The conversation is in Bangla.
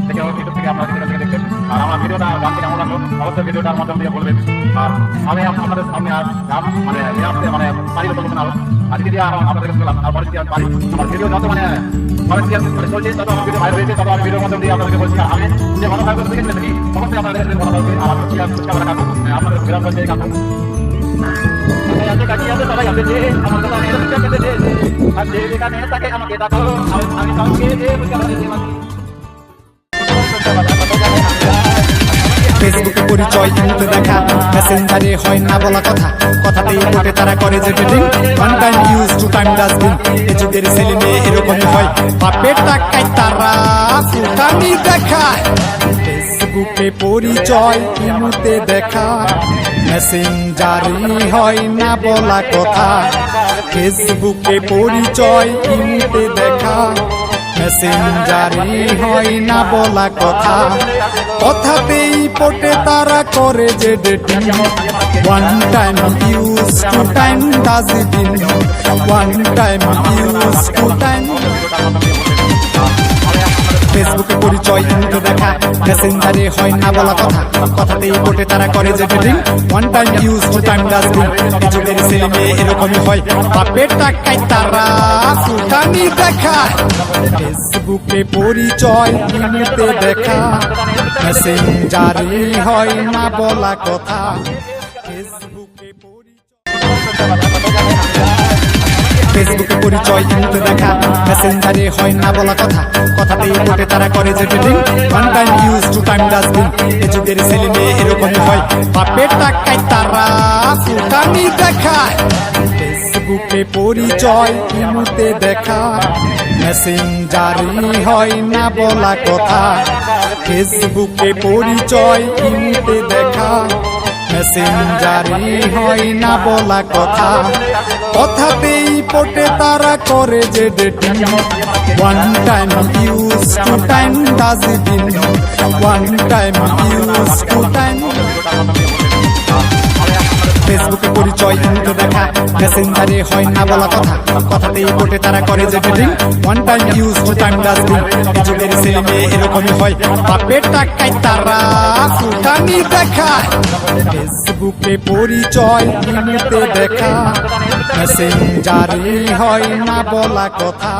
থেকে ইউটিউব থেকে আপনারা ভিডিওটা দেখবেন। আর আমার ভিডিওটা গানটি কেমন লাগলো অবশ্যই ভিডিওটার মাধ্যমে দিয়ে বলবেন। আর আমি আপনাদের সামনে আর মানে আসতে মানে পারি বলবো না, আজকে দিয়ে আপনাদের কাছে গেলাম। আর পরে দিয়ে পারি আমার ভিডিও যত মানে চলছে তত আমার ভিডিও ভাইরাল হয়েছে, তত আমি ভিডিওর মাধ্যমে দিয়ে আপনাদেরকে বলছি। আর আমি যে ভালো লাগবে দেখে থাকি অবশ্যই আপনাদের কাছে ভালো লাগবে। আমার ফুচকা রাখবো আপনাদের বিরাট করতে কাটবো কাটিয়ে আছে সবাই আছে যে আমার কথা আমি ফুচকা খেতে দে আর যে যেখানে থাকে আমাকে ডাকো আমি সঙ্গে যে ফুচকা খেতে মাছি। ফেসবুকে পরিচয় কিন্তু দেখা, মেসেঞ্জারে হয় না বলা কথা, কথাতেই বটে তারা করে যে dating, one time use two time dustbin. এ যুগের ছেলে মেয়ে এরকমই হয়, বাপের টাকায় তারা ফুটানি দেখা। ফেসবুকে পরিচয় ইমুতে দেখা, মেসেঞ্জারে হয় না বলা কথা। ফেসবুকে পরিচয় ইমুতে দেখা, মেসেঞ্জারে হয় না বলা কথা, কথাতেই পটে তারা করে যে dating. One time use two time dustbin, one time use two time. ফেসবুকে পরিচয় ইমুতে দেখা, মেসেঞ্জারে হয় না বলা কথা, কথাতেই পটে তারা করে যে dating. One time use two time dustbin. এই যুগের ছেলে মেয়ে এরকমই হয়, বাপের টাকায় তারা ফুটানি দেখা। ফেসবুকে পরিচয় ইমুতে দেখা, মেসেঞ্জারে হয় না বলা কথা। ফেসবুকে পরিচয় ইমুতে দেখা, মেসেঞ্জারে হয় না বলা কথা, কথাতেই পটে তারা করে যে dating. One time use two time dustbin. এ যুগের ছেলে মেয়ে এরকমই হয়, বাপের টাকায় তারা ফুটানি দেখা। ফেসবুকে পরিচয় ইমুতে দেখা, মেসেঞ্জারে হয় না বলা কথা। ফেসবুকে পরিচয় ইমুতে দেখা, মেসেঞ্জারে হয় না বলা কথা, কথাতেই পটে তারা করে যে dating. One time use two time dustbin, one time use two time. ফেসবুকে পরিচয় ইমুতে দেখা, মেসেঞ্জারে হয় না বলা কথা, কথাতেই পটে তারা করে যে dating. One time use two time dustbin. এই যুগের ছেলে মেয়ে এরকমই হয়, বাপের টাকায় তারা ফুটানি দেখা। ফেসবুকে পরিচয় ইমুতে দেখা, মেসেঞ্জারে হয় না বলা কথা।